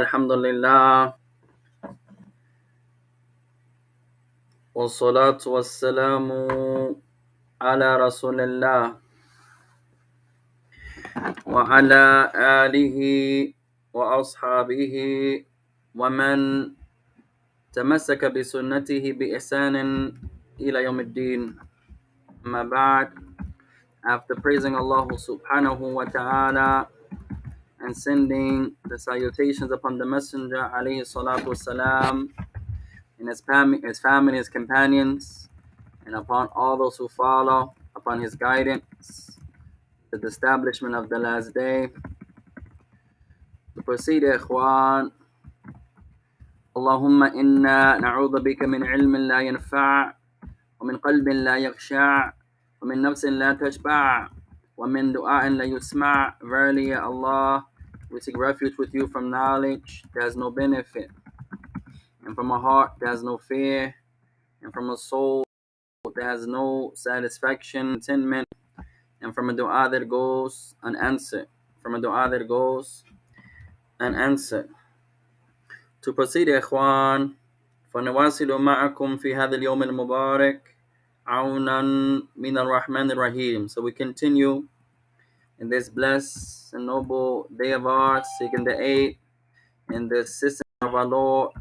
Alhamdulillah, wassalatu wassalamu ala rasulillah wa ala alihi wa ashabihi wa man tamassaka bi sunnatihi bi ihsanin ila yawmiddin. Amma ba'd, after praising Allah subhanahu wa ta'ala and sending the salutations upon the Messenger alayhi salatu wassalam and his family, his companions, and upon all those who follow upon his guidance to the establishment of the last day. To proceed, ikhwan, Allahumma inna na'udhu bika min ilmin la yanfa' wa min qalbin la yakhsha' wa min nafsin la tashba' wa min du'a'in la yusma'. Verily, Ya Allah, we seek refuge with you from knowledge that has no benefit, and from a heart that has no fear, and from a soul that has no satisfaction, contentment, and from a dua that goes unanswered. From a dua that goes unanswered. To proceed, إخوان, فنواصل معكم في هذا اليوم المبارك عونا من الرحمن الرحيم. So we continue in this blessed and noble day of ours, seeking the aid and the assistance of our Lord,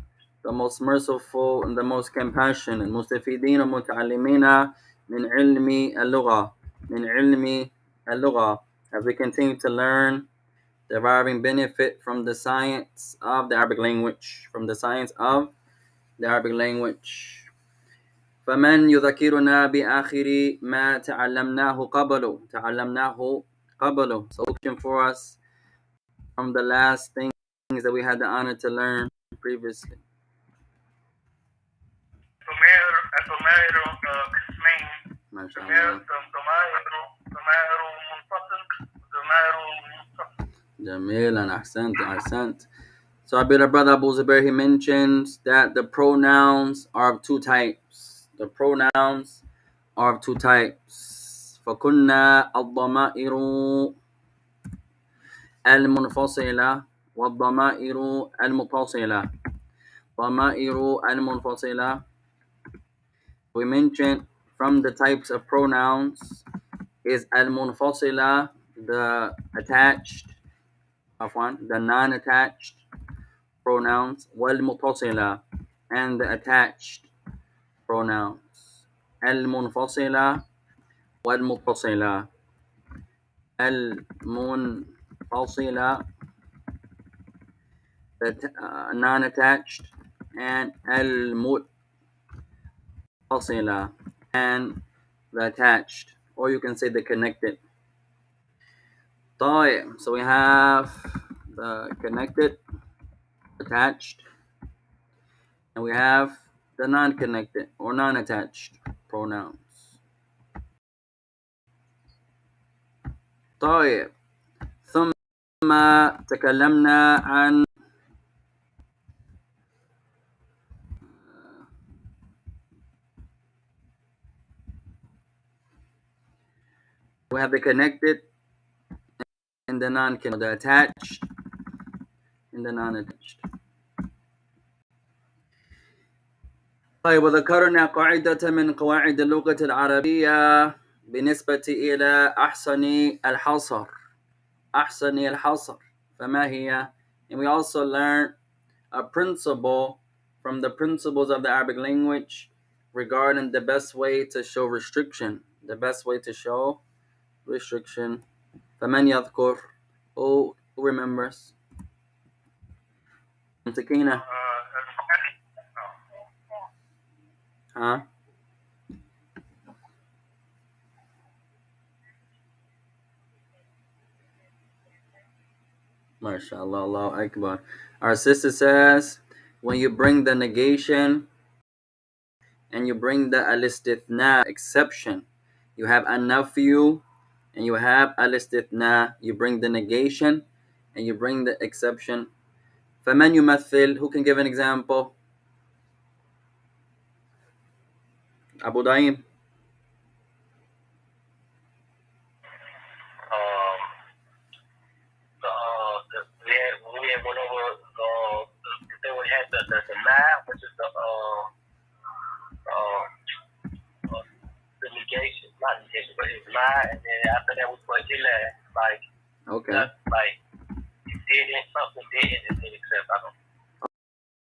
the most merciful and the most compassionate. مستفيدين متعلمين من علم اللغة من علم اللغة. As we continue to learn, deriving benefit from the science of the Arabic language, from the science of the Arabic language. فمن يذكرنا بآخر ما تعلمناه قبله. So looking for us from the last things that we had the honor to learn previously. ما شاء الله. جميل, أحسنت. So our beloved brother Abu Zubair, he mentions that the pronouns are of two types. فكنا الضمائر المنفصلة والضمائر المتصلة. ضمائر المنفصلة. We mentioned from the types of pronouns is al-munfasila, the attached, the non-attached pronouns, wal-mutasila, and the attached pronouns. Al-munfasila, wal-mutasila. Al-munfasila, the non-attached, and al-mutasila, and the attached, or you can say the connected. So we have the connected, attached, and we have the non-connected or non-attached pronouns. ثم تكلمنا عن we have the connected and the non-connected, the attached and the non-attached. وذكرنا قاعدة من قواعد اللغة العربية بالنسبة إلى أحسن الحصر فما هي. And we also learned a principle from the principles of the Arabic language regarding the best way to show restriction. فمن يذكر, who remembers? Sakina. Huh? MashaAllah, Allahu Akbar. Our sister says, when you bring the negation and you bring the al-istithna, exception, you have an-nafyu and you have al-istithna, you bring the negation and you bring the exception. فَمَنْ يُمَثِّلْ, who can give an example? Abu Daim.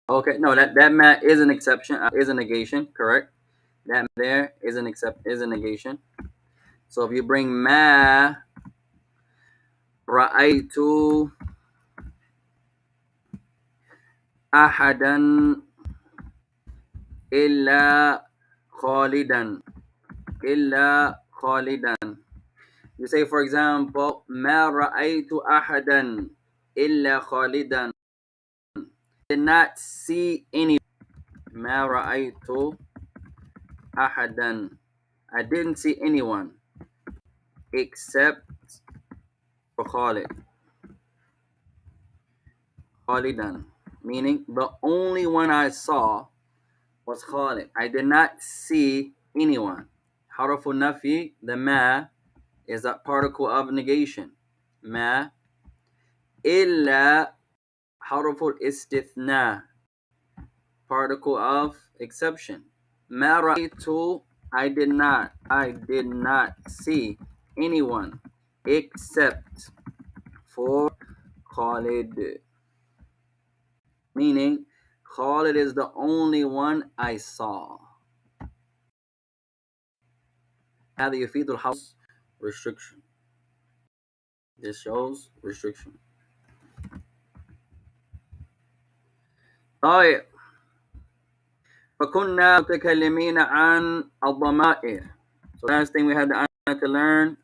Okay, no, that ma is an exception, is a negation, correct? That there is is a negation. So if you bring ma ra'aytu ahadan illa khalidan khalidan. You say, for example, ma ra'aytu ahadan illa khalidan. Did not see any. Ma ra'aytu ahadan. I didn't see anyone except for Khalid. Khalidan. Meaning the only one I saw was Khalid. I did not see anyone. Harfu nafi, the ma is a particle of negation. Ma illa harfu istithna, particle of exception. Ma ra'aytu, I did not see anyone except for Khalid. Meaning Khalid is the only one I saw. هذا يفيد الحصر restriction. This shows restriction. طيب فكنا متكلمين عن الضمائر. So last thing we had to learn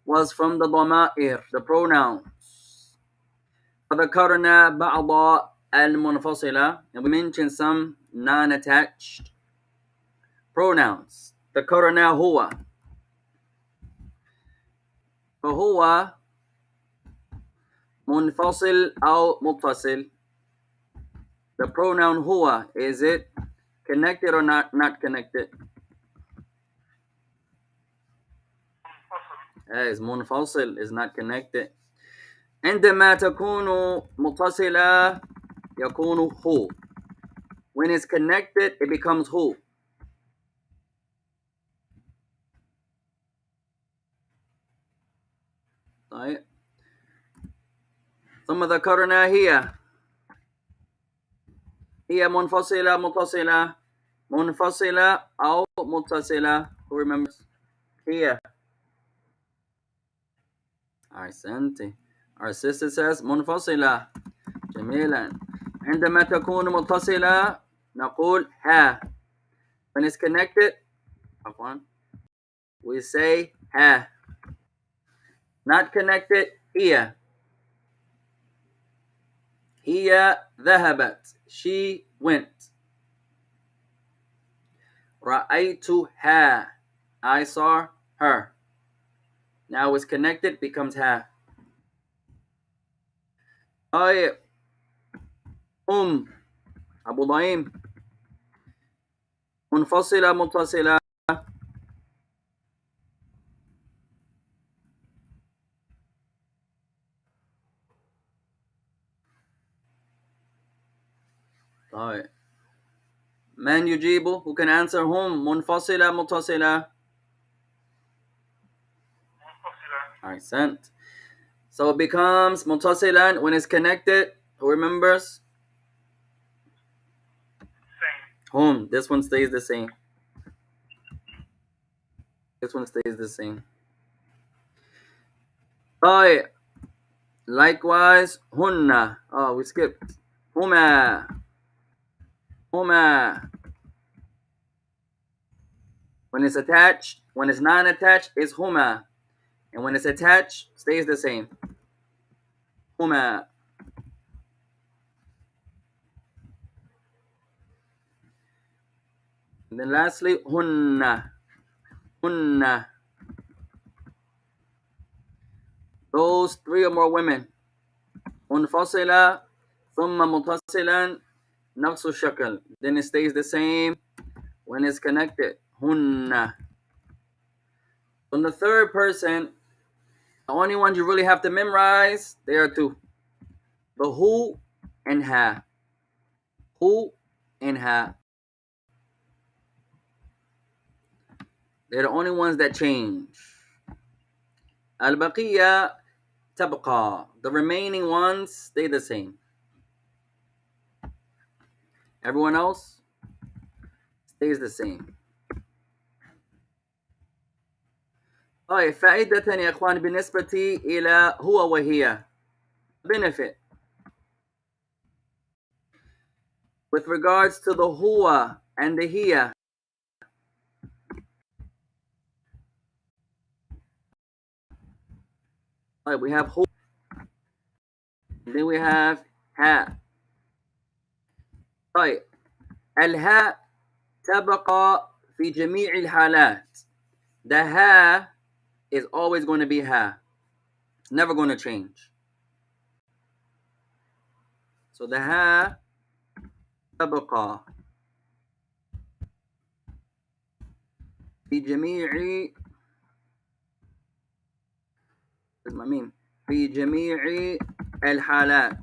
was from the ضمائر, the pronouns. فذكرنا بعض المنفصلة, and we mentioned some non-attached pronouns. ذكرنا هو, فهو منفصل أو متصل. The pronoun هو, is it connected or not connected? Is منفصل, is not connected. عندما تكون متصلة يكون هو. When it's connected, it becomes who. طيب ثم ذكرنا هي منفصلة متصلة منفصلة أو متصلة. Who remembers? هي. أحسنتي. Our sister says منفصلة. جميلا. عندما تكون متصلة نقول ها. When it's connected, we say ها. Not connected, هي. هي ذهبت. She went. رأيتها. I saw her. Now it's connected, becomes ها. طيب أبو ضعيم منفصلة متصلة. طيب من يجيبه? Who can answer هم منفصلة متصلة؟ أحسنت. So it becomes متصلا when it's connected. Who remembers? Home. This one stays the same. This one stays the same. طيب likewise هن. Oh, we skipped. هما. When it's attached, when it's non-attached, it's huma. And when it's attached, stays the same. Huma. And then lastly, hunna. Those three or more women. منفصلة ثم متصلا نفس الشكل. Then it stays the same when it's connected. Hunna. On the third person, the only ones you really have to memorize, there are two. The who and ha. Who and ha. They're the only ones that change. Al-Baqiyya تبقى. The remaining ones stay the same. Everyone else stays the same. طيب فائدة يا إخوان بالنسبة إلى هو وهي. Benefit. With regards to the huwa and the hiya. Right, we have hu, then we have ha. طيب الهاء تبقى في جميع الحالات. The ha is always going to be ha. It's never going to change. So the ha تبقى في جميع في جميع الحالات.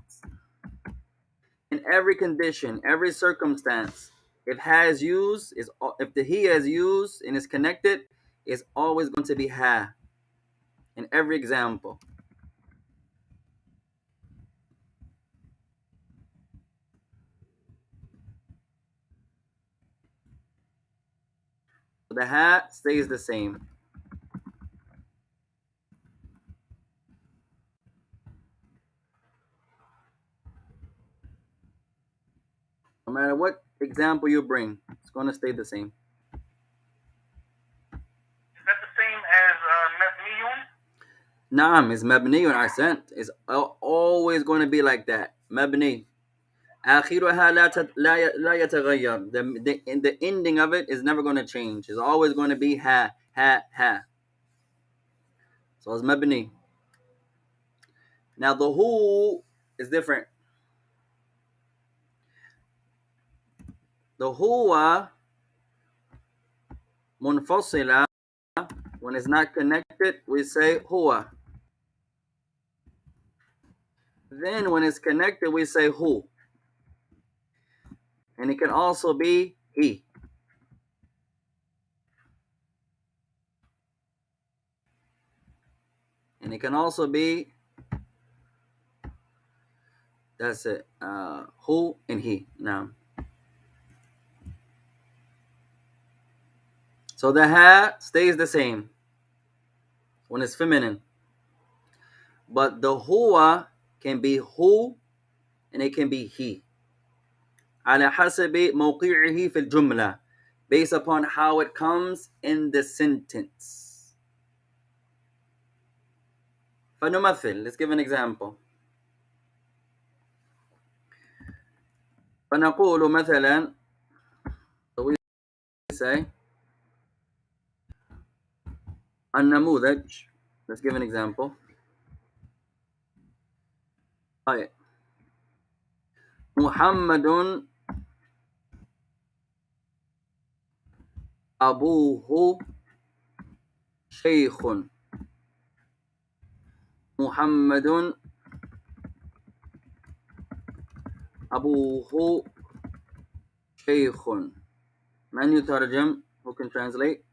In every condition, every circumstance, if has used is if the he has used and is connected, is always going to be ha. In every example. The ha stays the same. No matter what example you bring, it's going to stay the same. Is that the same as mabniyun? Naam is mabniyun ahsant. It's always going to be like that. Mabni. آخرها لا يتغير. The ending of it is never going to change. It's always going to be ha, ha, ha. So it's mabni. Now the who is different. The huwa munfasila, when it's not connected, we say huwa. Then when it's connected, we say hu. And it can also be he. And it can also be, that's it, who and he. Now, so the ha stays the same when it's feminine. But the huwa can be who and it can be he. على حسب موقعه في الجملة, based upon how it comes in the sentence. فنمثل, let's give an example. فنقول مثلا, so we say النموذج, let's give an example. طيب محمد أبوه شيخ. محمد أبوه شيخ. من يترجم? Who can translate?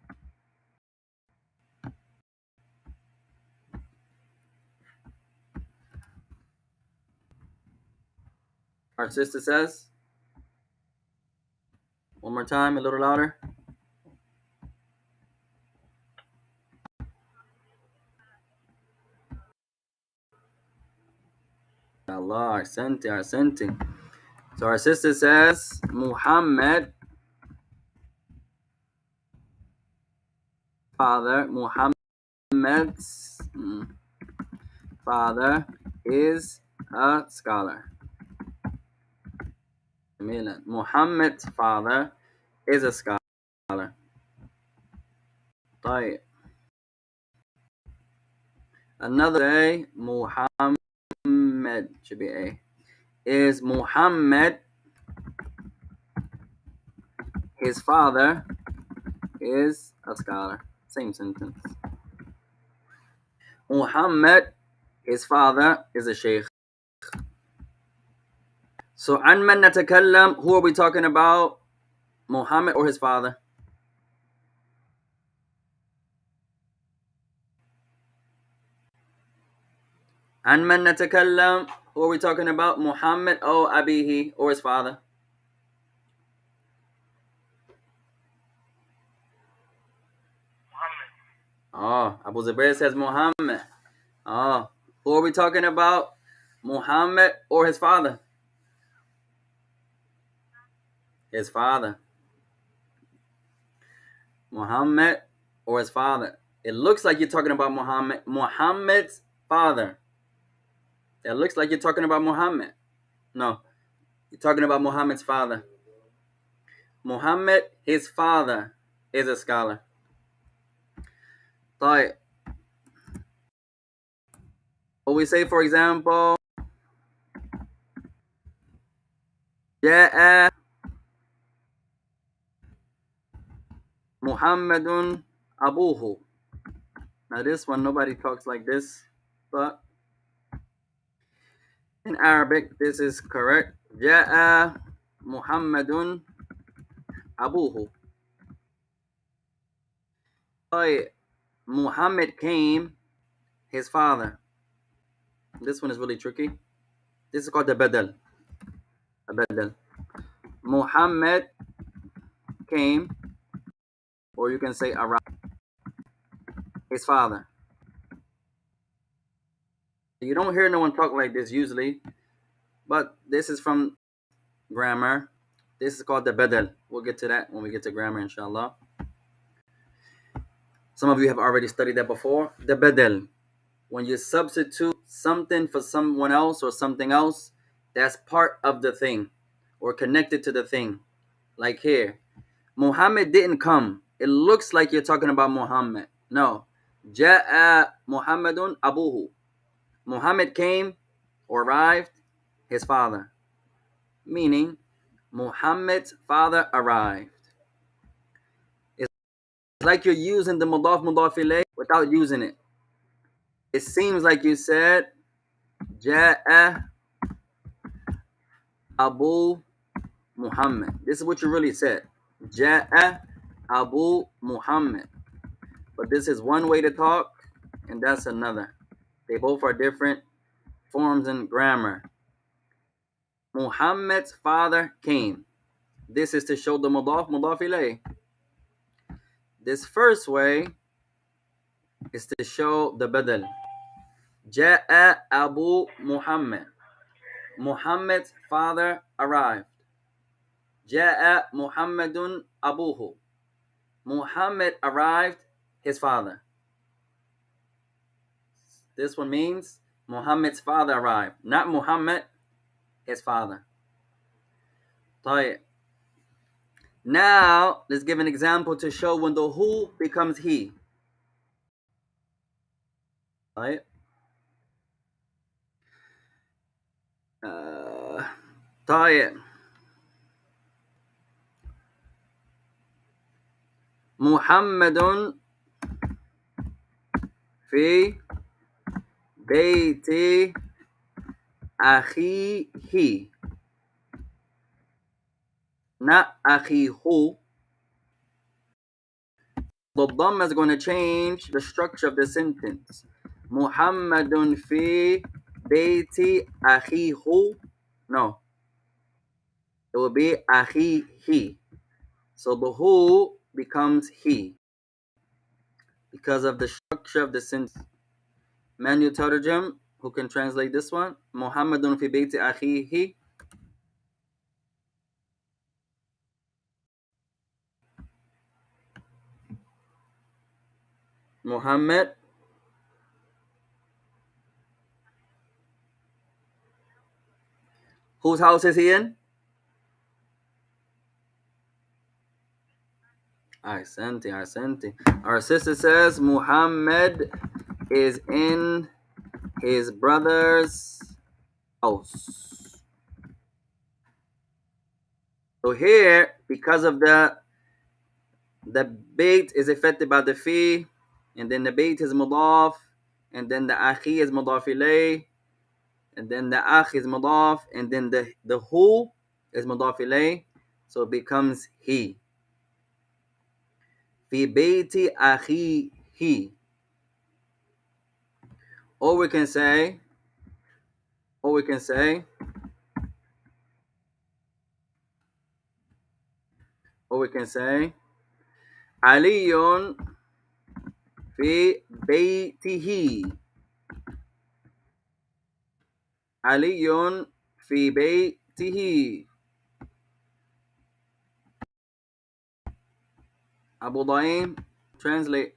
Our sister says. One more time, a little louder. Allah, Arsanti. So our sister says, Muhammad, Muhammad's father is a scholar. Muhammad's father is a scholar. طيب. Another day, Muhammad should be A. Is Muhammad, his father is a scholar. Same sentence. Muhammad, his father is a sheikh. So عن من نتكلم, who are we talking about? Muhammad or his father? عن من نتكلم. Who are we talking about? Muhammad or Abihi, or his father? Muhammad. Oh, Abu Zubair says Muhammad. Oh, who are we talking about? Muhammad or his father? His father. Muhammad or his father. It looks like you're talking about Muhammad. Muhammad's father. It looks like you're talking about Muhammad. No, you're talking about Muhammad's father. Muhammad, his father, is a scholar. طيب. What we say, for example, جاء محمد أبوه. Now this one, nobody talks like this, but in Arabic, this is correct. جاء محمد أبوه. طيب. Muhammad came, his father. This one is really tricky. This is called the badal. A badal. Muhammad came, or you can say arrived, his father. You don't hear no one talk like this usually, but this is from grammar. This is called the badal. We'll get to that when we get to grammar, inshallah. Some of you have already studied that before. The badal. When you substitute something for someone else or something else, that's part of the thing or connected to the thing. Like here, Muhammad didn't come. It looks like you're talking about Muhammad. No. Ja'a Muhammadun Abuhu. Muhammad came or arrived, his father. Meaning, Muhammad's father arrived. It's like you're using the mudaf ilayh without using it. It seems like you said, Ja'a Abu Muhammad. This is what you really said. Ja'a Abu Muhammad. But this is one way to talk, and that's another. They both are different forms in grammar. Muhammad's father came. This is to show the mudaf ilayh. This first way is to show the badal. Ja'a Abu Muhammad. Muhammad's father arrived. Ja'a Muhammadun Abuhu. Muhammad arrived, his father. This one means Muhammad's father arrived, not Muhammad, his father. طيب. Now, let's give an example to show when the who becomes he. طيب. طيب. محمد في بيت أخيه. Not أخيه. The dhamma is going to change the structure of the sentence. محمد في بيت أخيه. No. It will be أخيه. So the who becomes he because of the structure of the sentence. Man yutarjam, who can translate this one? Muhammadun fi bayti akhihi. Muhammad. Whose house is he in? Ahsanti. Our sister says Muhammad is in his brother's house. So here, because of the bait is affected by the fi, and then the bait is mudaf, and then the akhi is mudaf ilayh, and then the akh is mudaf, and then the who is mudaf ilayh, so it becomes he. Fi bayti akhihi. Or we can say Or we can say, علي في بيته. علي في بيته. Abu Daim, translate.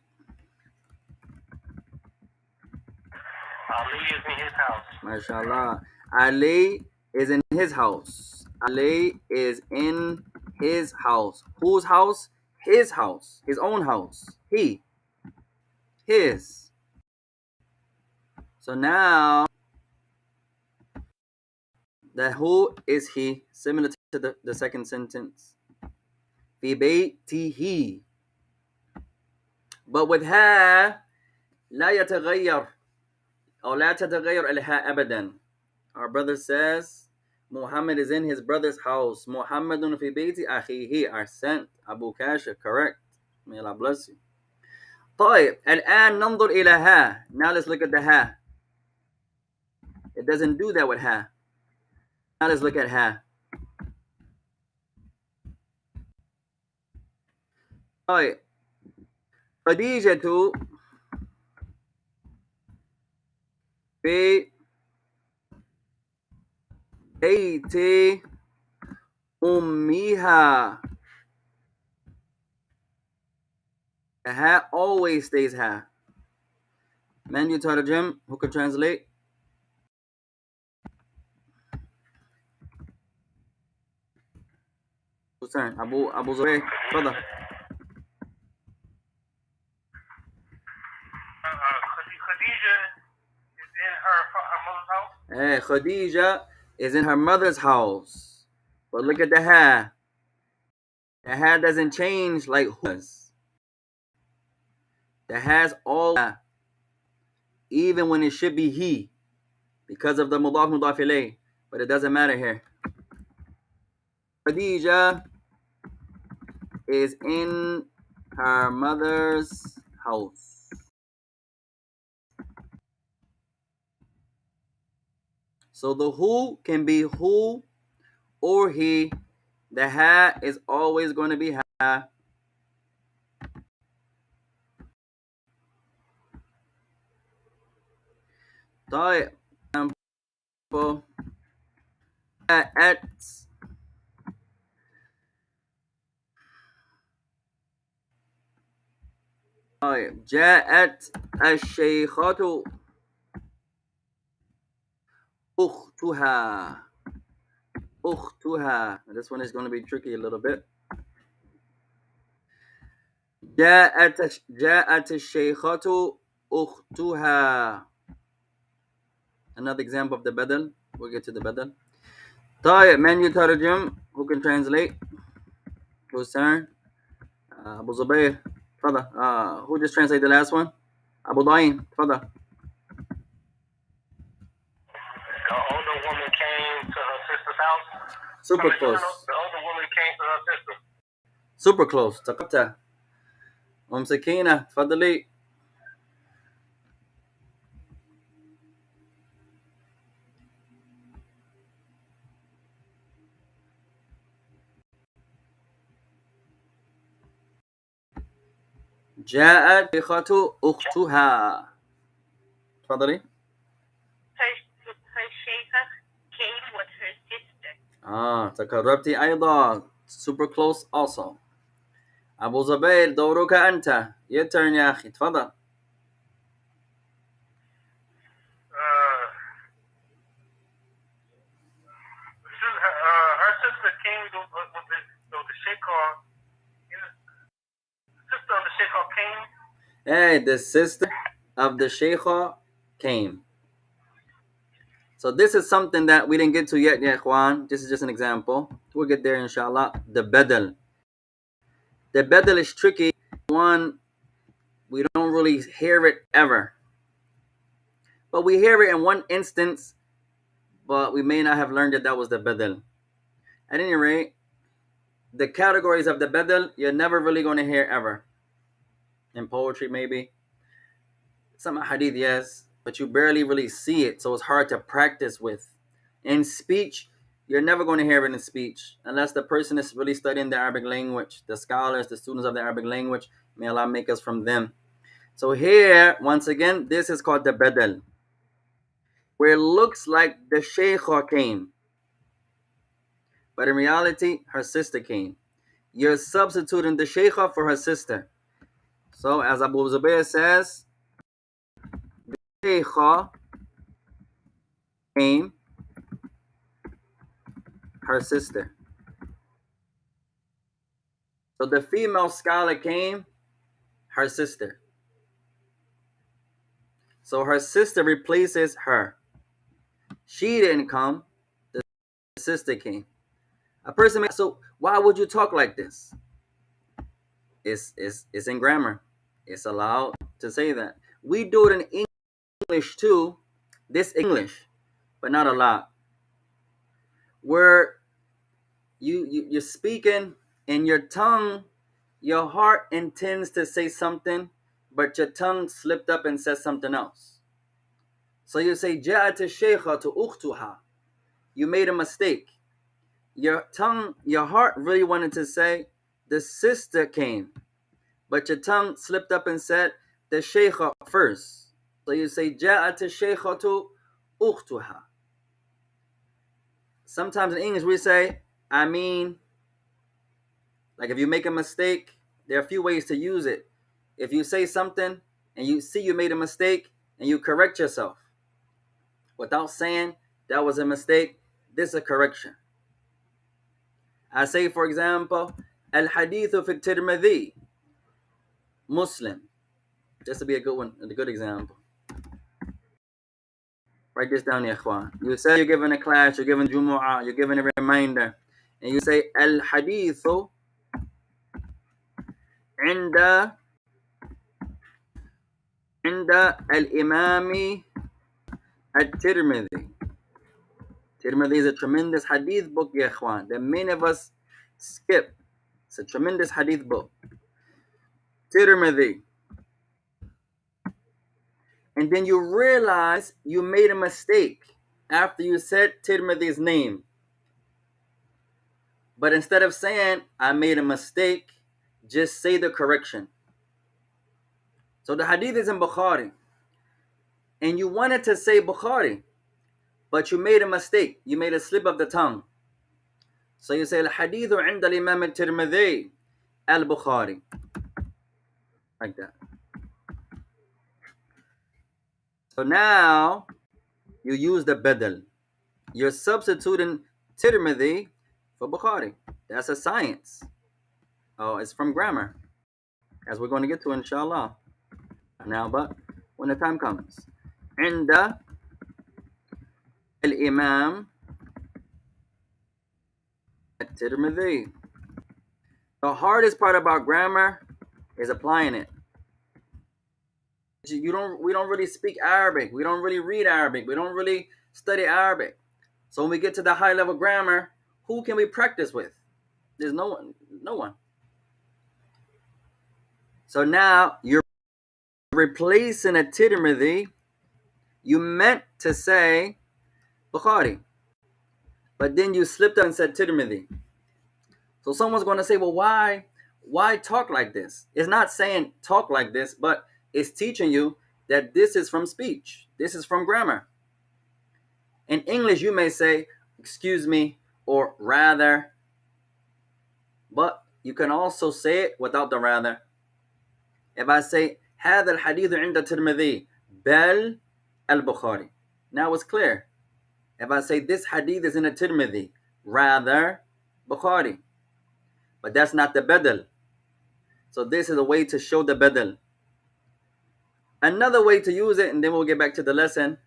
Ali is in his house. MashaAllah. Ali is in his house. Ali is in his house. Whose house? His house. His own house. He. His. So now, the who is he, similar to the second sentence. في بيته. But with ها لا يتغير أو لا تتغير الها أبدا. Our brother says Muhammad is in his brother's house. Muhammadun fi bayti akhihi. Ahsant. Abu Kasha, correct. May Allah bless you. طيب الآن ننظر إلى ها. Now let's look at the ha. It doesn't do that with ha. Now let's look at ha. طيب خديجة في بيت أمها. The ha always stays ha. Man يترجم, who can translate? Who's turn? Abu Zubayr, تفضل. Khadija is in her mother's house. Hey, Khadija is in her mother's house. But look at the ha. The ha doesn't change like who does. The has all ha, even when it should be he, because of the mudaf mudaf ilayh. But it doesn't matter here. Khadija is in her mother's house. So the who can be who or he. The ha is always going to be ha. طيب example at طيب جاءت الشيخة أختها. This one is going to be tricky a little bit. جاءت الشيخة أختها. Another example of the badal. We'll get to the badal. طيب من يترجم? Who can translate? Whose turn? Abu Zubayr, تفضل. Who just translate the last one? Abu Daim, تفضل. The older woman came to her sister's house. Super close. The older woman came to her sister. Super close. تقبتها. سكينة تفضلي. جاءت شيخة أختها. تفضلي. Her sheikha came with her sister. تقربتي أيضا. Super close also. أبو زبير دورك أنت. Your turn يا أخي. تفضل. Her sister came with the sheikha. Sister of the sheikha came. Hey, the sister of the sheikha came. So this is something that we didn't get to yet, ya ikhwan. This is just an example. We'll get there inshallah. The badal. The badal is tricky. One, we don't really hear it ever. But we hear it in one instance, but we may not have learned that was the badal. At any rate, the categories of the badal, you're never really going to hear ever. In poetry, maybe. Some hadith, yes. But you barely really see it, so it's hard to practice with. In speech, you're never going to hear it in speech unless the person is really studying the Arabic language. The scholars, the students of the Arabic language, may Allah make us from them. So here, once again, this is called the badal, where it looks like the shaykha came, but in reality, her sister came. You're substituting the shaykha for her sister. So as Abu Zubayr says, the shaykha came, her sister. So the female scholar came, her sister. So her sister replaces her. She didn't come, the sister came. A person may, so why would you talk like this? It's in grammar. It's allowed to say that. We do it in English too, this English, but not a lot. Where you're speaking and your tongue, your heart intends to say something, but your tongue slipped up and said something else. So you say, جاءت الشيخة أختها. You made a mistake. Your tongue, your heart really wanted to say, the sister came. But your tongue slipped up and said, the shaykha first. So you say, جاءت الشيخة أختها. Sometimes in English we say, I mean, like if you make a mistake, there are a few ways to use it. If you say something and you see you made a mistake and you correct yourself without saying that was a mistake, this is a correction. I say, for example, Al-Hadithu fi Tirmidhi, Muslim. Just to be a good one, a good example. Write this down, ya ikhwan. You say you're giving a class, you're giving Jumu'ah, you're giving a reminder, and you say Al-Hadithu عند الإمام الترمذي. Tirmidhi is a tremendous hadith book, ya ikhwan, that many of us skip. It's a tremendous hadith book. Tirmidhi. And then you realize you made a mistake after you said Tirmidhi's name. But instead of saying, I made a mistake, just say the correction. So the hadith is in Bukhari. And you wanted to say Bukhari, but you made a mistake. You made a slip of the tongue. So you say, Al-Hadithu عند الإمام الترمذي al-Bukhari. Like that. So now you use the badal. You're substituting Tirmidhi for Bukhari. That's a science. Oh, it's from grammar, as we're going to get to inshallah. Now, but when the time comes. عند الإمام الترمذي. The hardest part about grammar is applying it. We don't really speak Arabic. We don't really read Arabic. We don't really study Arabic. So when we get to the high level grammar, who can we practice with? There's no one. So now you're replacing a Tirmidhi. You meant to say Bukhari, but then you slipped up and said Tirmidhi. So someone's going to say, well, why talk like this? It's not saying talk like this, but it's teaching you that this is from speech. This is from grammar. In English, you may say, excuse me, or rather, but you can also say it without the rather. If I say, هذا الحديث عند الترمذي بل البخاري. Now it's clear. If I say this hadith is in a Tirmidhi, rather Bukhari. But that's not the badal. So this is a way to show the badal. Another way to use it, and then we'll get back to the lesson,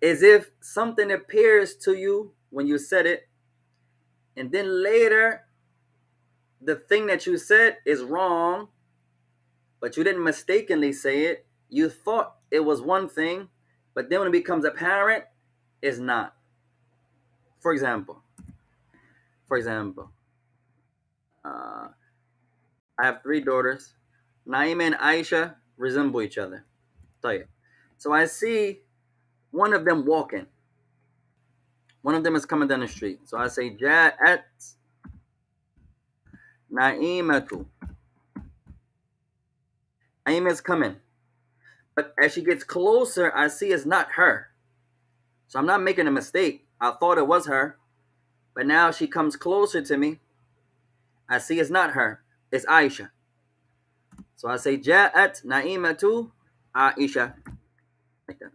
is if something appears to you when you said it, and then later the thing that you said is wrong, but you didn't mistakenly say it. You thought it was one thing, but then when it becomes apparent, it's not. For example, I have 3 daughters. Naima and Aisha resemble each other. So I see one of them walking. One of them is coming down the street. So I say Ja'at Na'imatu. Naima is coming. But as she gets closer, I see it's not her. So I'm not making a mistake. I thought it was her. But now she comes closer to me. I see it's not her. It's Aisha. So I say Ja'at Na'imatu Aisha. Like that.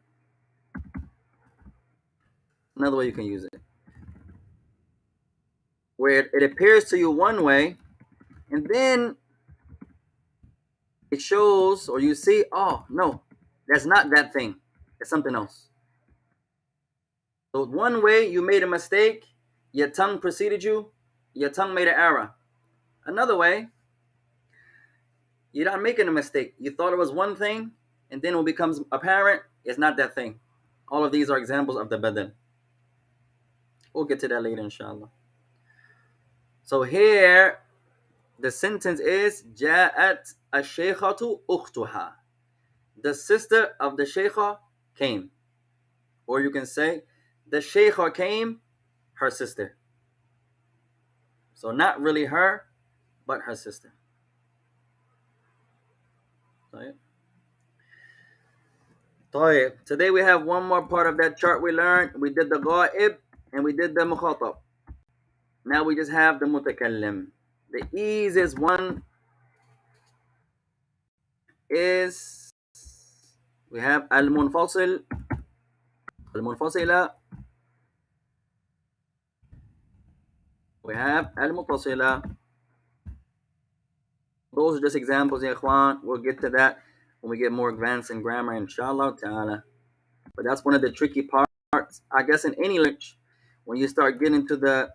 Another way you can use it. Where it appears to you one way, and then it shows, or you see, oh, no, that's not that thing. It's something else. So one way you made a mistake, your tongue preceded you, your tongue made an error. Another way, you're not making a mistake. You thought it was one thing, and then when it becomes apparent, it's not that thing. All of these are examples of the badal. We'll get to that later, inshallah. So here, the sentence is Ja'at ash-shaykhatu ukhtuha. The sister of the shaykha came. Or you can say, the shaykha came, her sister. So not really her, but her sister. Today we have one more part of that chart we learned. We did the ghaib and we did the mukhatab. Now we just have the mutakallim. The easiest one is we have al-munfasil, al-munfasila, we have al-mutasila. Those are just examples, ya ikhwan. We'll get to that when we get more advanced in grammar, inshallah ta'ala. But that's one of the tricky parts, I guess, in any language. When you start getting to the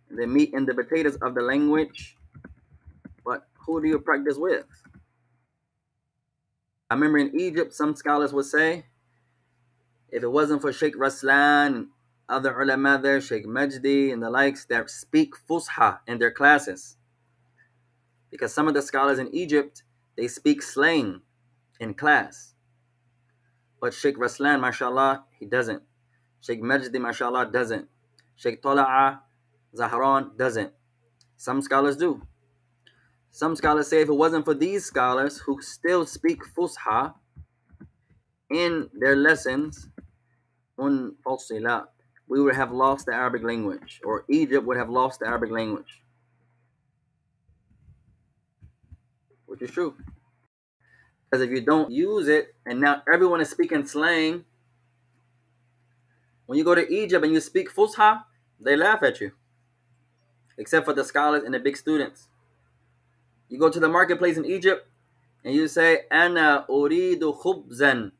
meat and the potatoes of the language, but who do you practice with? I remember in Egypt, some scholars would say, if it wasn't for Sheikh Raslan, other ulama there, Sheikh Majdi and the likes that speak Fusha in their classes, because some of the scholars in Egypt, they speak slang in class. But Sheikh Raslan, mashallah, he doesn't. Sheikh Majdi, mashallah, doesn't. Sheikh Tala'a Zahran doesn't. Some scholars do. Some scholars say if it wasn't for these scholars who still speak Fusha in their lessons, we would have lost the Arabic language, or Egypt would have lost the Arabic language. Which is true. Because if you don't use it, and now everyone is speaking slang, when you go to Egypt and you speak Fusha, they laugh at you. Except for the scholars and the big students. You go to the marketplace in Egypt and you say, Ana uridu khubzan.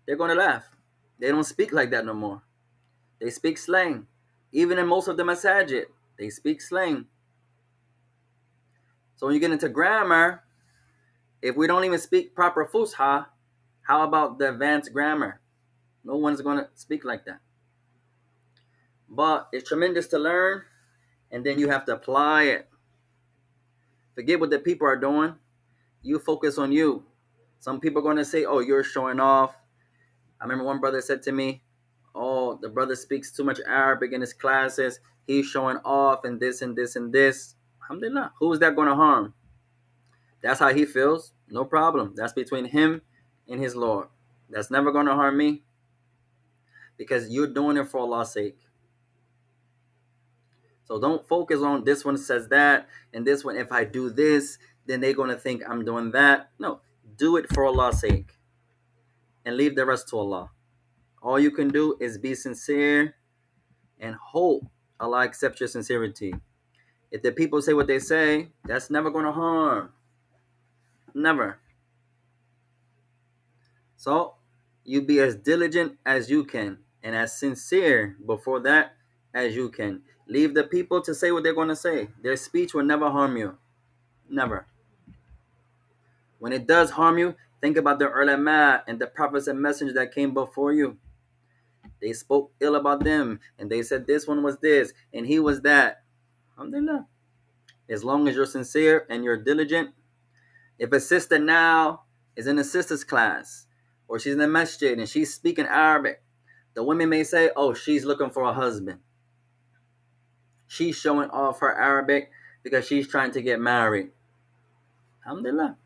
They're going to laugh. They don't speak like that no more. They speak slang. Even in most of the masajid, they speak slang. So when you get into grammar, if we don't even speak proper Fusha, how about the advanced grammar? No one's going to speak like that. But it's tremendous to learn, and then you have to apply it. Forget what the people are doing. You focus on you. Some people are going to say, oh, you're showing off. I remember one brother said to me, oh, the brother speaks too much Arabic in his classes. He's showing off and this and this and this. Alhamdulillah. Who is that going to harm? That's how he feels. No problem. That's between him and his Lord. That's never going to harm me, because you're doing it for Allah's sake. So don't focus on this one says that, and this one, if I do this, then they're going to think I'm doing that. No, do it for Allah's sake and leave the rest to Allah. All you can do is be sincere and hope Allah accepts your sincerity. If the people say what they say, that's never going to harm. Never. So you be as diligent as you can and as sincere before that as you can. Leave the people to say what they're going to say. Their speech will never harm you. Never. When it does harm you, think about the ulama and the prophets and messengers that came before you. They spoke ill about them, and they said this one was this, and he was that. Alhamdulillah. As long as you're sincere and you're diligent. If a sister now is in a sister's class, or she's in the masjid and she's speaking Arabic, the women may say, oh, she's looking for a husband. she's showing off her Arabic because she's trying to get married. Alhamdulillah.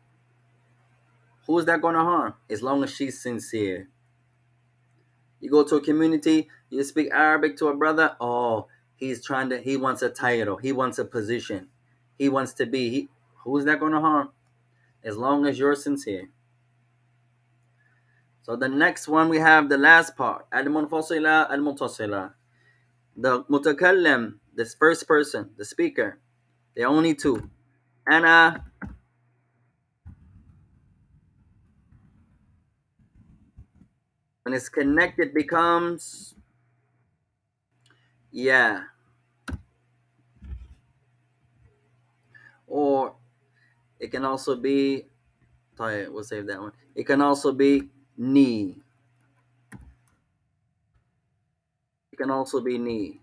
Who is that going to harm? As long as she's sincere. You go to a community, you speak Arabic to a brother, oh, he wants a title, he wants a position, he wants to be, who is that going to harm? As long as you're sincere. So the next one, we have the last part, al-munfasila, al-mutasila. The mutakallim, this first person, the speaker, there are only two. Ana, when it's connected, becomes yeah. Or it can also be, we'll save that one. It can also be ni. It can also be ni.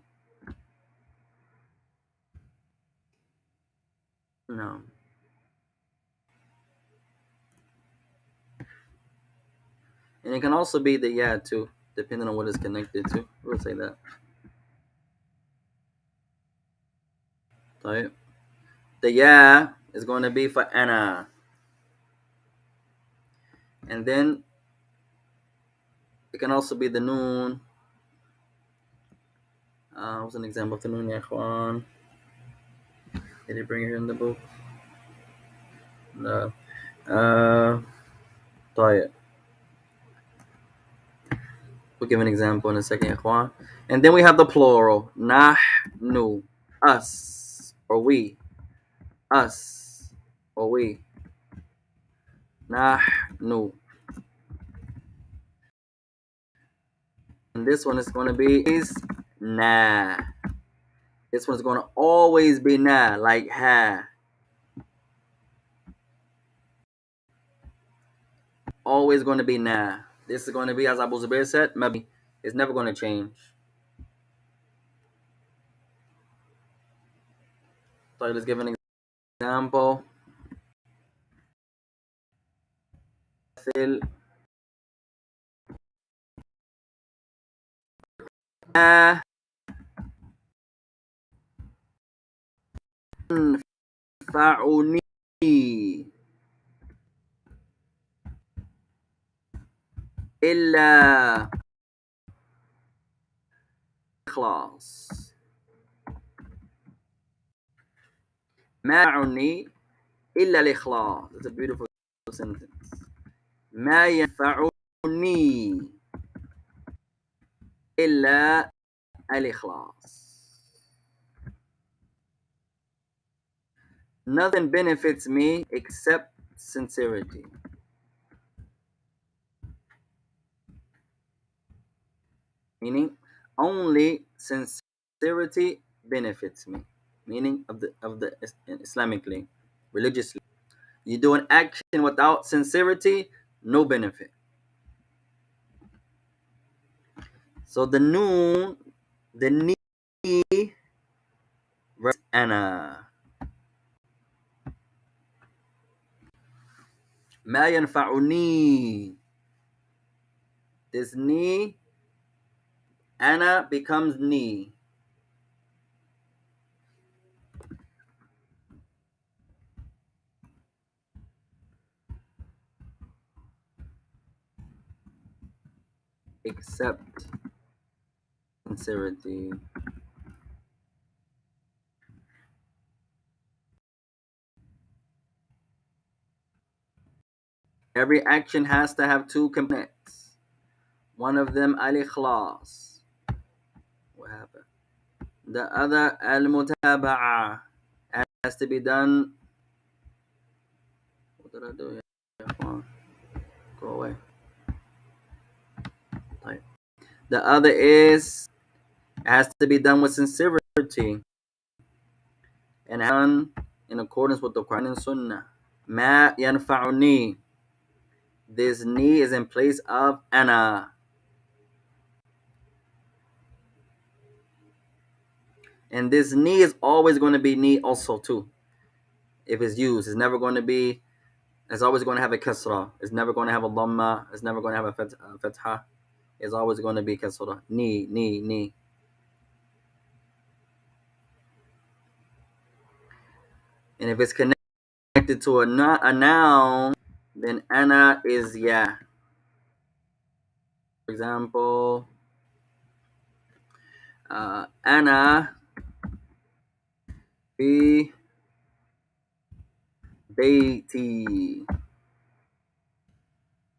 No. And it can also be the yeah too, depending on what it's connected to. We'll say that. طيب. The yeah is going to be for ana. And then it can also be the noon. What's an example of the noon, ya ikhwan? Did he bring it in the book? No. طيب. We'll give an example in a second, ya ikhwan. And then we have the plural. Nahnu. Us. Or we. Us. Or we. Nahnu. And this one is going to be na. This one's going to always be na, like ha. Always going to be na. This is going to be, as Abu Zubair said, maybe it's never going to change. So let's give an example. ينفعني إلا إخلاص ما ينفعني إلا الإخلاص. It's a beautiful sentence. ما ينفعني إلا الإخلاص. Nothing benefits me except sincerity. Meaning, only sincerity benefits me. Meaning of the Islamically, religiously. You do an action without sincerity, no benefit. So the noon, the ni, versus ana. ما ينفعني. This ni, ana becomes ni. Except sincerity. Every action has to have two components. One of them al-ikhlas. What happened? The other al-mutaba'a. Has to be done. What did I do? Go away. The other is, it has to be done with sincerity and done in accordance with the Quran and Sunnah. Ma yanfa'uni. This ni is in place of ana. And this ni is always going to be ni also too. If it's used, it's never going to be, it's always going to have a kasra. It's never going to have a dhamma. It's never going to have a fatha. It's always going to be kasra. Ni. And if it's connected to a noun, then ana is ya. For example, ana fi baiti.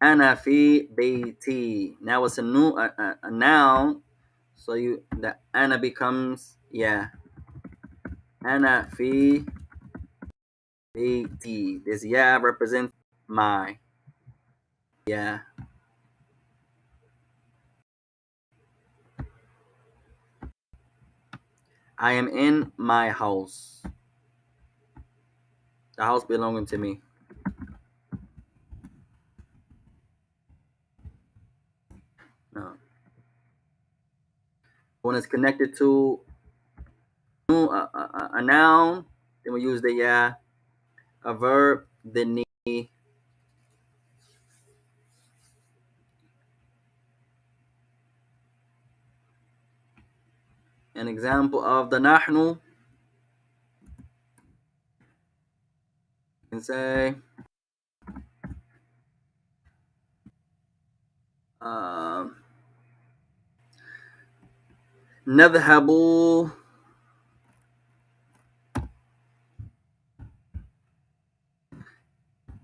Ana fi baiti. Now it's a noun, so the ana becomes ya. Ana fi baiti. This ya represents my. Yeah. I am in my house. The house belonging to me. No. When it's connected to a noun, then we use the ya. A verb, the ni. An example of the nahnu, you can say نذهب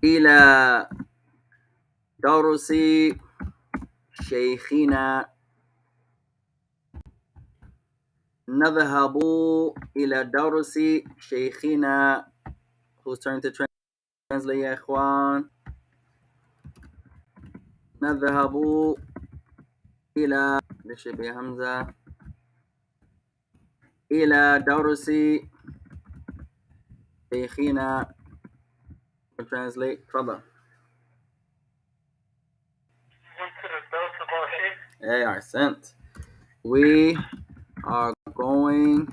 إلى درس شيخنا. نذهب إلى درس شيخنا. Who's turning to translate يا إخوان؟ نذهب إلى لشبه همزة إلى درس شيخنا. Translate. تفضل. They are sent. We are going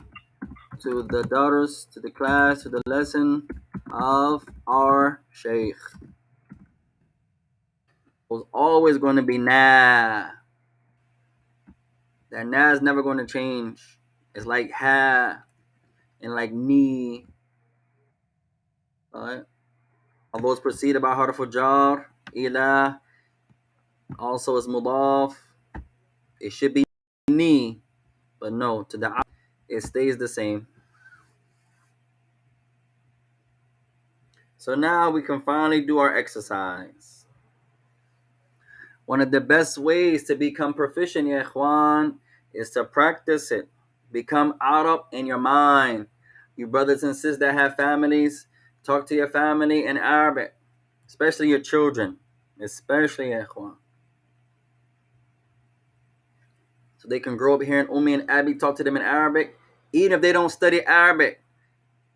to the daughters, to the class, to the lesson of our Shaykh. Was always going to be na. That na is never going to change. It's like ha and like ni. Alright. Although it's preceded by harf jar, ila, also is mudaf. It should be ni, but no, to the it stays the same. So now we can finally do our exercise. One of the best ways to become proficient, ya ikhwan, is to practice it. Become Arab in your mind. You brothers and sisters that have families, talk to your family in Arabic, especially your children, especially ya ikhwan. So they can grow up hearing Ummi and Abi talk to them in Arabic. Even if they don't study Arabic,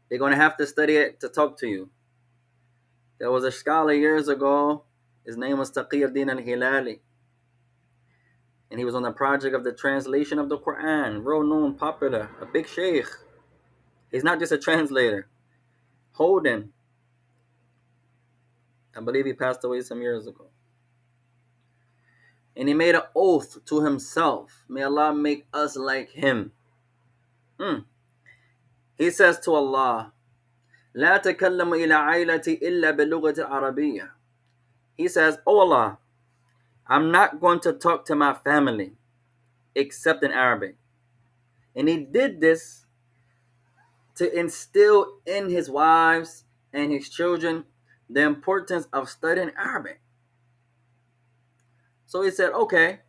they're going to have to study it to talk to you. There was a scholar years ago. His name was Taqiyuddin al-Hilali. And he was on the project of the translation of the Quran. Real known, popular, a big sheikh. He's not just a translator. Hold him. I believe he passed away some years ago. And he made an oath to himself. May Allah make us like him. He says to Allah, لا تكلم إلى عائلتي إلا باللغة العربية. He says, oh Allah, I'm not going to talk to my family except in Arabic. And he did this to instill in his wives and his children the importance of studying Arabic. So he said, okay,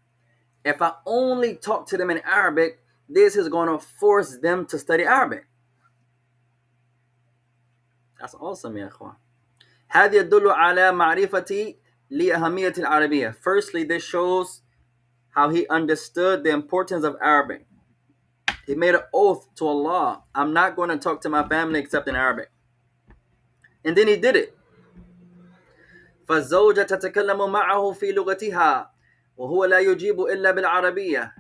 if I only talk to them in Arabic, this is going to force them to study Arabic. That's awesome, ya ikhwan. هذا يدل على معرفتي لأهمية العربية. Firstly, this shows how he understood the importance of Arabic. He made an oath to Allah, I'm not going to talk to my family except in Arabic. And then he did it. فالزوجة تتكلم معه في لغتها وهو لا يجيب إلا بالعربية.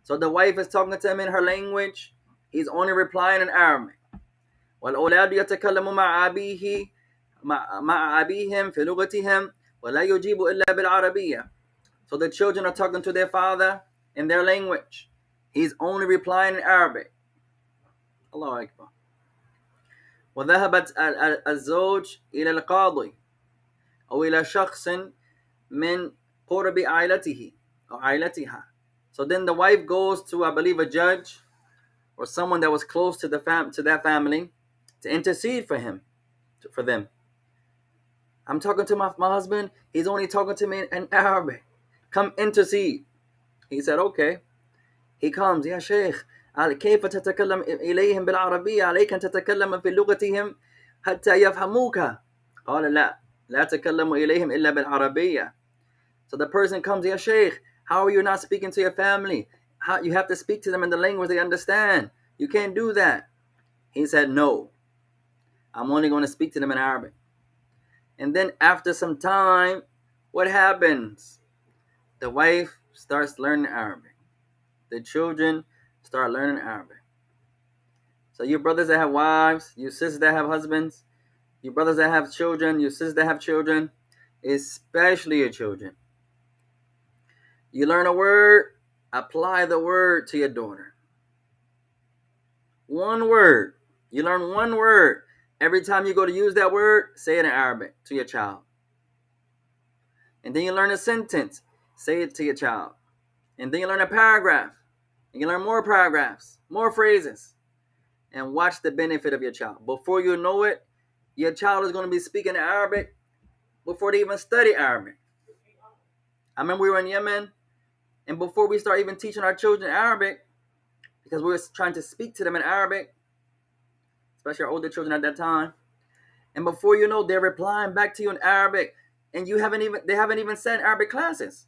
So the wife is talking to him in her language. He's only replying in Arabic. والأولاد يتكلم مع أبيه مع أبيهم في لغتهم ولا يجيب إلا بالعربية. So the children are talking to their father in their language. He's only replying in Arabic. Allahu Akbar. وذهبت الزوج إلى القاضي أو إلى شخص من قرب عائلته أو عائلتها. So then the wife goes to, I believe, a judge or someone that was close to that family to intercede for them. I'm talking to my husband. He's only talking to me in Arabic. Come intercede. He said, okay. He comes, يا شيخ كيف تتكلم إليهم بالعربية عليك أن تتكلم في لغتهم حتى يفهموك. قال لا تكلموا إليهم إلا بالعربية. So the person comes, يا شيخ, how are you not speaking to your family? You have to speak to them in the language they understand. You can't do that. He said, no, I'm only going to speak to them in Arabic. And then after some time, what happens? The wife starts learning Arabic. The children start learning Arabic. So you brothers that have wives, you sisters that have husbands, you brothers that have children, you sisters that have children, especially your children. You learn a word, apply the word to your daughter. One word. You learn one word. Every time you go to use that word, say it in Arabic to your child. And then you learn a sentence, say it to your child. And then you learn a paragraph. And you learn more paragraphs, more phrases. And watch the benefit of your child. Before you know it, your child is going to be speaking Arabic before they even study Arabic. I remember we were in Yemen, and before we start even teaching our children Arabic, because we were trying to speak to them in Arabic, especially our older children at that time, and before you know, they're replying back to you in Arabic, and they haven't even said Arabic classes.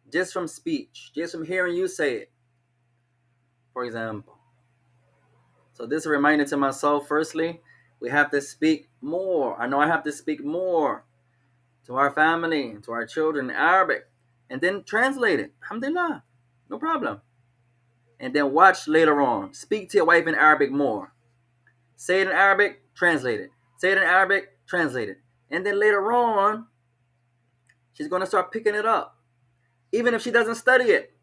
Just from speech, just from hearing you say it, for example. So this is a reminder to myself, firstly, we have to speak more. I know I have to speak more to our family, to our children in Arabic, and then translate it. Alhamdulillah, no problem. And then watch later on. Speak to your wife in Arabic more. Say it in Arabic, translate it. Say it in Arabic, translate it. And then later on, she's going to start picking it up, even if she doesn't study it.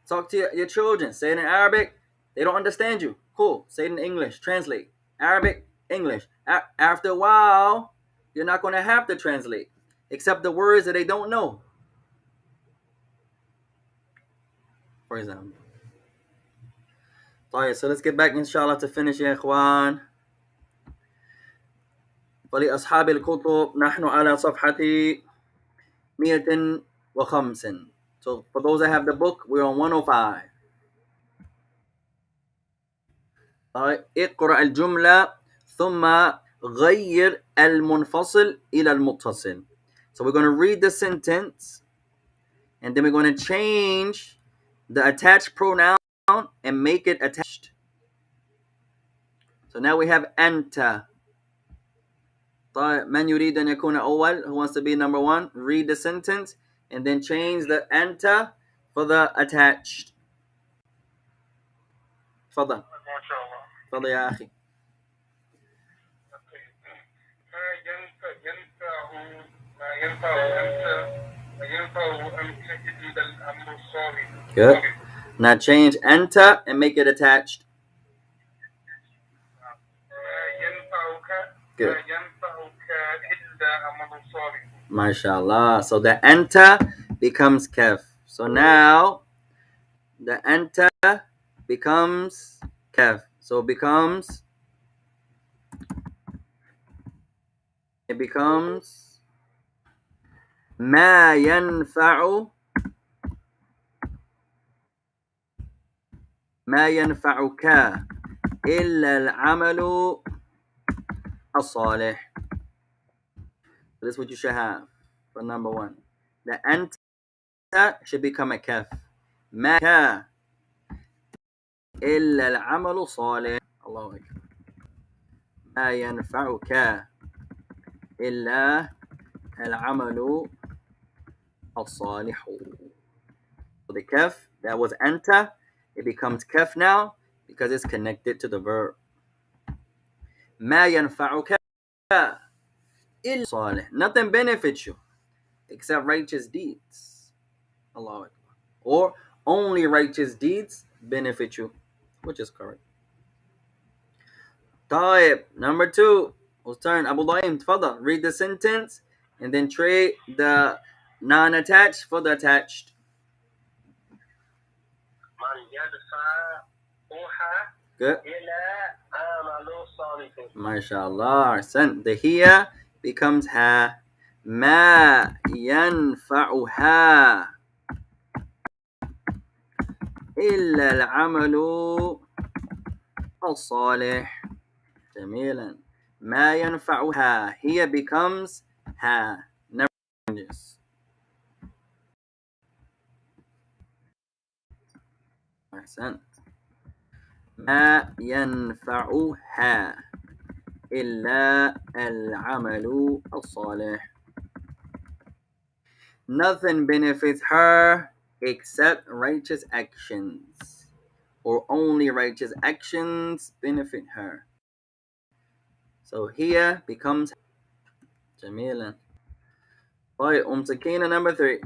Talk to your children. Say it in Arabic. They don't understand you. Cool. Say it in English. Translate. Arabic, English. After a while, you're not going to have to translate, except the words that they don't know. For example. Alright, so let's get back, inshallah, to finish, يا إخوان. فلأصحاب الكتب نحن على صفحة 105. So for those that have the book, we're on 105. اقرأ الجملة ثم غير المنفصل إلى المتصل. So we're going to read the sentence, and then we're going to change the attached pronoun and make it attached. So now we have أنت. من يريد أن يكون أول? Who wants to be number one? Read the sentence and then change the أنت for the attached. تفضل. تفضل يا أخي. Good. Now change أنت and make it attached. Good. MashaAllah. So the anta becomes kaf. So now the anta becomes kaf. So it becomes ما ينفعك إلا العمل الصالح. So this is what you should have for number one. The anta should become a kaf. ما إلا العمل الصالح. الله أكبر. ما ينفعك إلا العمل الصالح. So the kaf that was anta, it becomes kaf now because it's connected to the verb. ما ينفعك إلا صالح. Nothing benefits you except righteous deeds. Allah Akbar. Or only righteous deeds benefit you, which is correct. طيب, number 2. Whose turn? Abu Daim, تفضل. Read the sentence and then trade the non-attached for the attached. Good. MashaAllah. The hiya becomes ha. ما ينفعها إلا العمل الصالح. جميلا. ما ينفعها. Hiya becomes ha. Never changes. أحسن. ما ينفعها إلا العمل الصالح. Nothing benefits her except righteous actions, or only righteous actions benefit her. So here becomes جميلا. طيب, Sakina, number 3.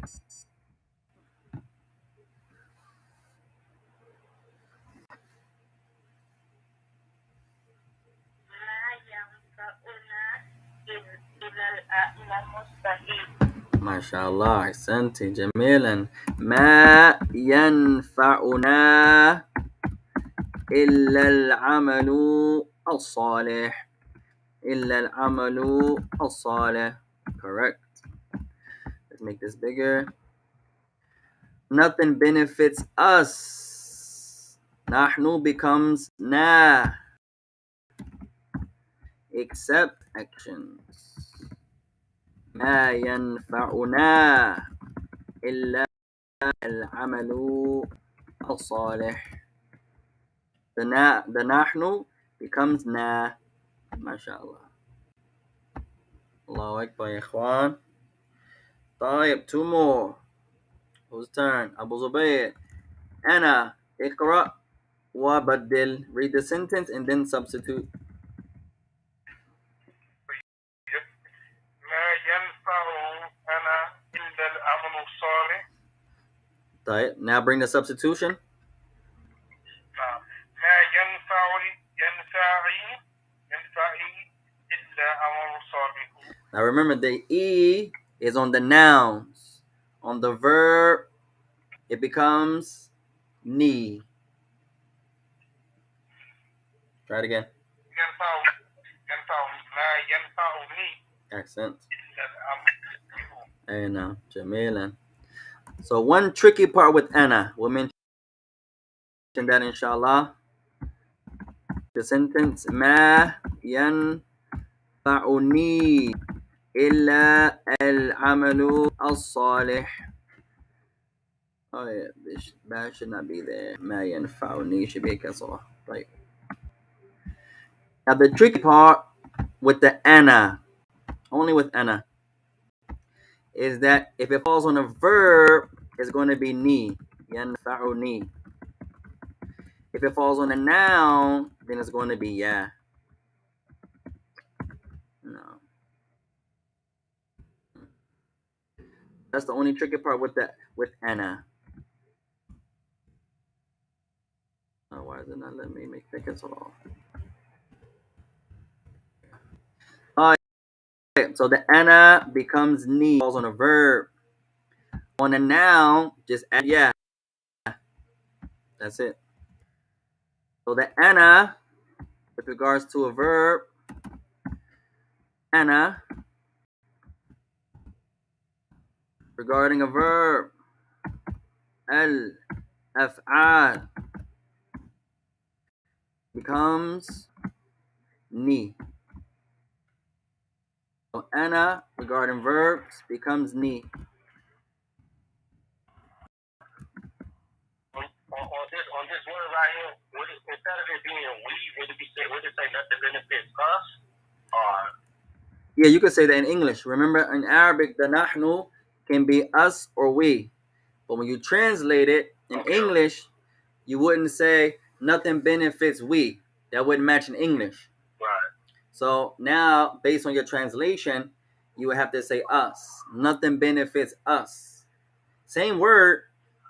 ما شاء الله, أحسنتي, جميلا. ما ينفعنا إلا العمل الصالح. إلا العمل الصالح. Correct. Let's make this bigger. Nothing benefits us. نحن becomes na, except actions. ما ينفعنا إلا العمل الصالح. The نحن becomes na. MashaAllah. Allahu Akbar, ya ikhwan. طيب, 2 more. Whose turn? Abu Zubayr. أنا. اقرأ وبدل. Read the sentence and then substitute. ما ينفع أنا إلا العمل الصالح. طيب, now bring the substitution. ما ينفعي إلا عمل صالح. Now remember, the E is on the nouns. On the verb, it becomes ni. Try it again. ما ينفعني. Accent. إلا العمل. And جميلا. So one tricky part with ana, we'll mention that inshallah. The sentence ما ينفعني إلا العمل الصالح. Oh yeah, that should not be there. ما ينفعني should be a kasrah. Right. Now the tricky part with the ana, only with ana, is that if it falls on a verb, it's going to be ni. ينفعني. If it falls on a noun, then it's going to be ya. No. That's the only tricky part with ana. Oh, why does it not let me make that at all? Okay, so the ana becomes ni, falls on a verb. On a noun, just add ya. That's it. So the ana, with regards to a verb, ana, regarding a verb, al-af'al, becomes ni. So ana, regarding verbs, becomes ni. On this word right here, instead of it being we, would it say nothing benefits us? Or yeah, you could say that in English. Remember, in Arabic, the nahnu can be us or we. But when you translate it in English, you wouldn't say nothing benefits we. That wouldn't match in English. Right. So now, based on your translation, you would have to say us. Nothing benefits us. Same word,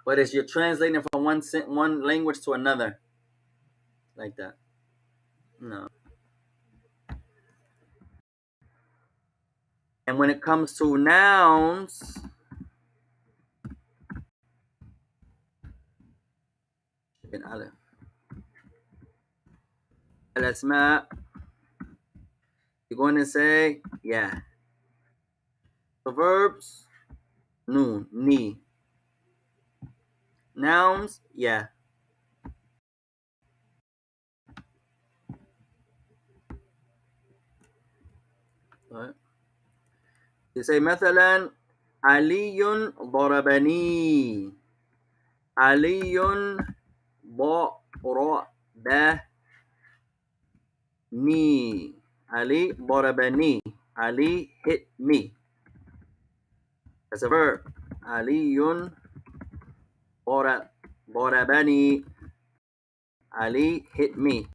but it's you're translating from one language to another. Like that. No. And when it comes to nouns, al-asma, you're going to say, yeah. The verbs, noon, ni. Nouns, yeah. Right. You say, مثلا, علي ضربني. علي ضربني. Ali ضربني. Ali hit me. That's a verb. علي ضربني. Ali hit me.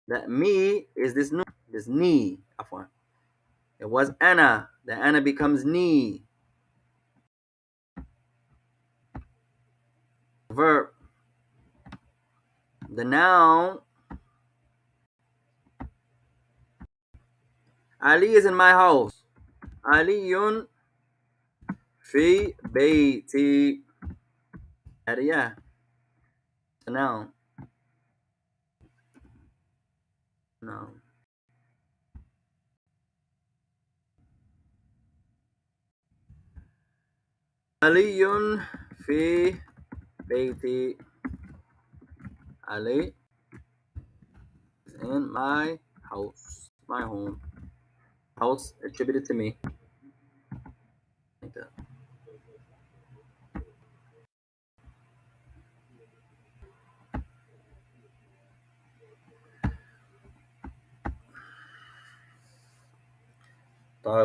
That me is this knee. It was ana. The ana becomes ni. Verb. The noun. Ali is in my house. علي في بيتي. Yeah. The noun. Noun. علي في بيتي. Ali is in my house. My home. House attributed to me. Like that.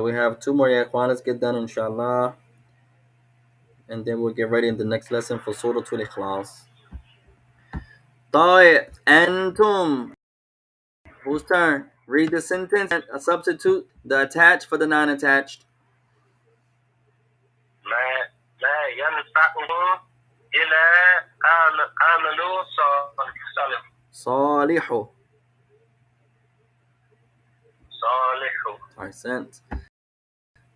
We have 2 more, ya ikhwan. Let's get done, inshallah. And then we'll get ready in the next lesson for Surah Al-Ikhlas. Antum. Whose turn? Read the sentence and substitute the attached for the non-attached. ما ينفعهم إلى عمل صالح. صالح. صالح.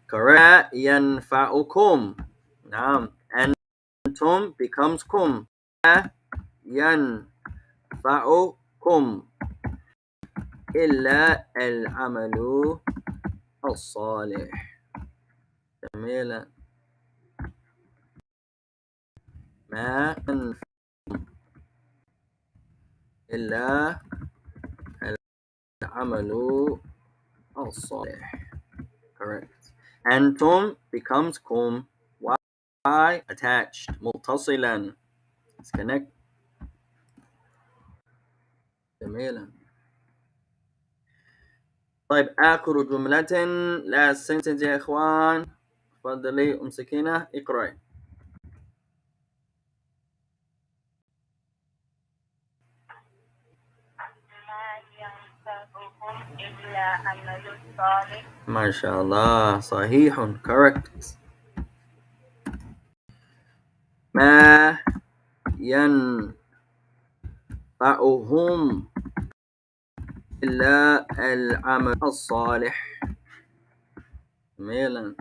Correct. ينفعكم. Naam. Antum becomes kum. ينفعكم إلا العمل الصالح. جميلة. ما ينفعكم إلا العمل الصالح. Correct. Antum becomes kum. Why? Attached. متصلا. Let's connect. جميلة. طيب آخر جملة. Last sentence يا إخوان. تفضلي أم سكينة اقرأي. ما شاء الله. صحيح. Correct. ما ينفعهم إلا العمل الصالح. جميلا.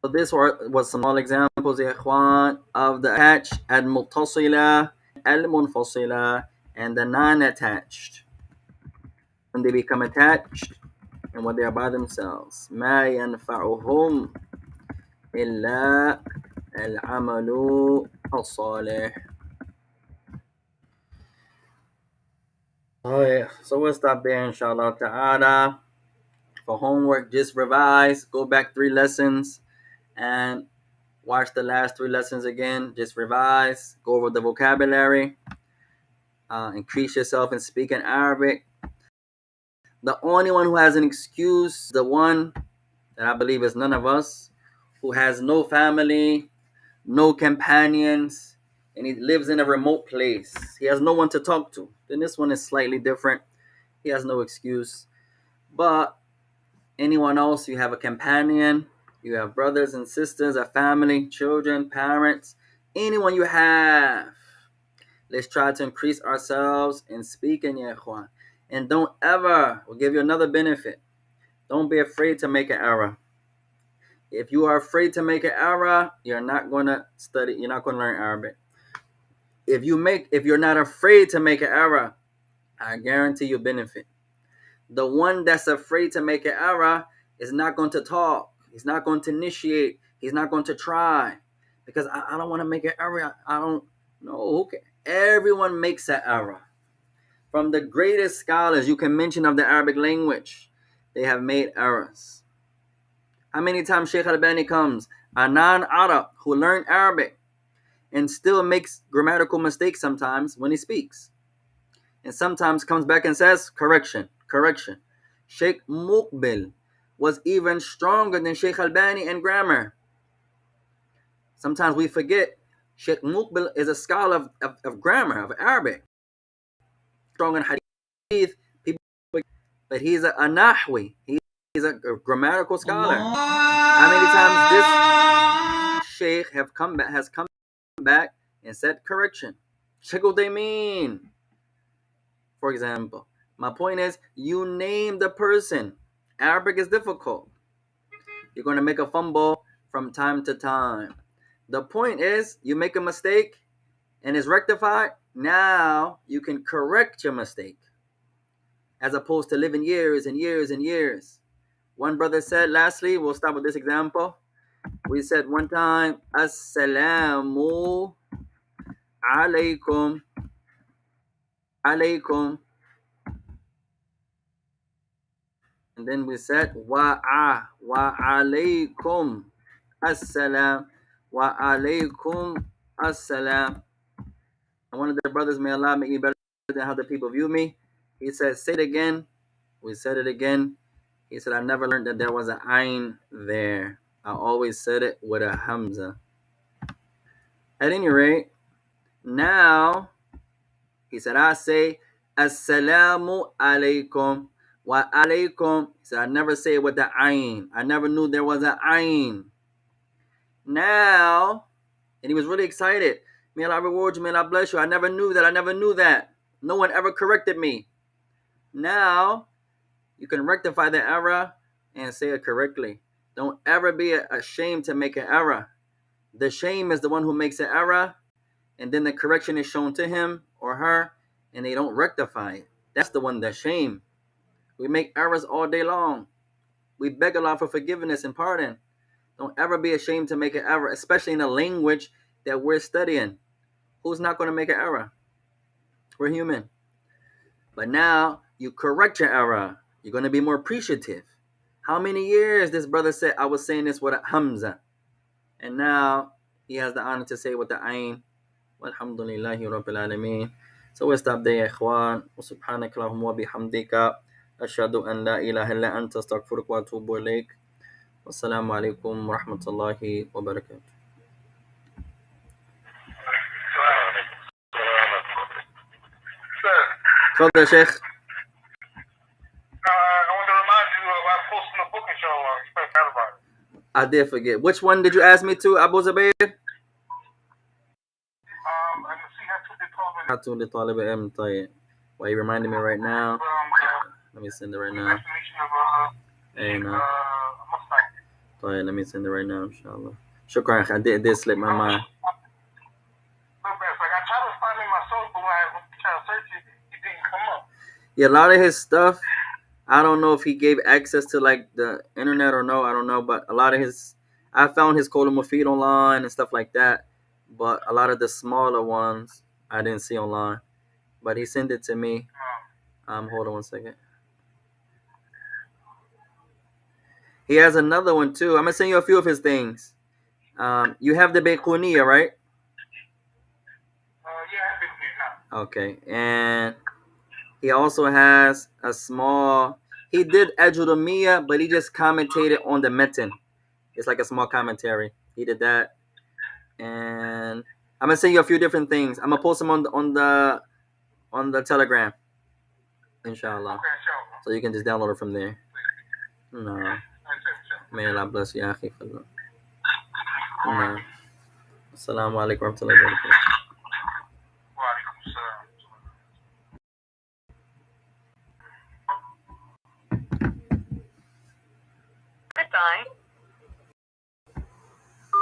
So this was some small examples يا إخوان of the attached, المتصلة, المنفصلة, and the non-attached. When they become attached and when they are by themselves. ما ينفعهم إلا العمل الصالح. So we'll stop there, inshallah ta'ala. For homework, just revise, go back 3 lessons and watch the last 3 lessons again. Just revise, go over the vocabulary, increase yourself in speaking Arabic. The only one who has an excuse, the one that I believe is none of us, who has no family, no companions, and he lives in a remote place. He has no one to talk to. Then this one is slightly different. He has no excuse. But anyone else, you have a companion, you have brothers and sisters, a family, children, parents, anyone you have. Let's try to increase ourselves in speaking, ya ikhwan. And don't ever, we'll give you another benefit. Don't be afraid to make an error. If you are afraid to make an error, you're not going to study, you're not going to learn Arabic. If you're not afraid to make an error, I guarantee you benefit. The one that's afraid to make an error is not going to talk. He's not going to initiate. He's not going to try. Because I don't want to make an error. I don't know. Okay. Everyone makes an error. From the greatest scholars you can mention of the Arabic language, they have made errors. How many times Sheikh Al-Albani comes, a non-Arab who learned Arabic and still makes grammatical mistakes sometimes when he speaks. And sometimes comes back and says, correction. Sheikh Muqbil was even stronger than Sheikh Albani in grammar. Sometimes we forget Sheikh Muqbil is a scholar of grammar, of Arabic. Strong in hadith, but he's a nahwi. He's a grammatical scholar. How many times this Sheikh has come back and said correction? Sheikh Uthaymeen, for example. My point is, you name the person. Arabic is difficult. You're going to make a fumble from time to time. The point is, you make a mistake and it's rectified. Now you can correct your mistake, as opposed to living years and years and years. One brother said, lastly, we'll start with this example. We said one time, Assalamu alaikum. And then we said, wa alaykum assalam. Wa alaykum assalam. And one of the brothers, may Allah make me better than how the people view me. He said, say it again. We said it again. He said, I never learned that there was an ayn there. I always said it with a hamza. At any rate, now, he said, I say, Assalamu alaikum wa alaikum. He said, I never say it with the ayn. I never knew there was an ayn. Now, and he was really excited. May Allah reward you, may Allah bless you. I never knew that. No one ever corrected me. Now, you can rectify the error and say it correctly. Don't ever be ashamed to make an error. The shame is the one who makes an error, and then the correction is shown to him or her, and they don't rectify it. That's the one that's shame. We make errors all day long. We beg Allah for forgiveness and pardon. Don't ever be ashamed to make an error, especially in a language that we're studying. Who's not going to make an error? We're human. But now you correct your error. You're going to be more appreciative. How many years this brother said I was saying this with a hamza, and now he has the honor to say with the ayn. Walhamdulillahi Rabbil Alameen. So we'll stop there, ikhwan. Wa subhanaka Allahumma wa bihamdika. Ashhadu an la ilaha illa anta astaghfiruka wa atubu ilaik. Wassalamu alaikum wa rahmatullahi wa barakatuh. Tfadal, Sheikh. I want to remind you about posting the book, inshallah. You forgot about it. I did forget. Which one did you ask me to, Abu Zubayr? Hatu li talib ilm. طيب. Why you reminding me right now? Let me send it right now. And طيب, let me send it right now, inshallah. Shukran, I did slip my mind. Yeah, a lot of his stuff, I don't know if he gave access to like the internet or no, I don't know, but a lot of his, I found his Qawl al-Mufid online and stuff like that, but a lot of the smaller ones I didn't see online, but he sent it to me. Hold on one second. He has another one too. I'm gonna send you a few of his things. You have the Bayquniya, right? Yeah. Okay, and he also has a small. He did Ajurumiyya, but he just commentated on the metin. It's like a small commentary. He did that, and I'm gonna send you a few different things. I'm gonna post them on the Telegram, inshallah. Okay, inshallah. So you can just download it from there. No, may Allah bless you, akhi. No. Assalamu alaikum wa rahmatullahi wa barakatuh. Bye.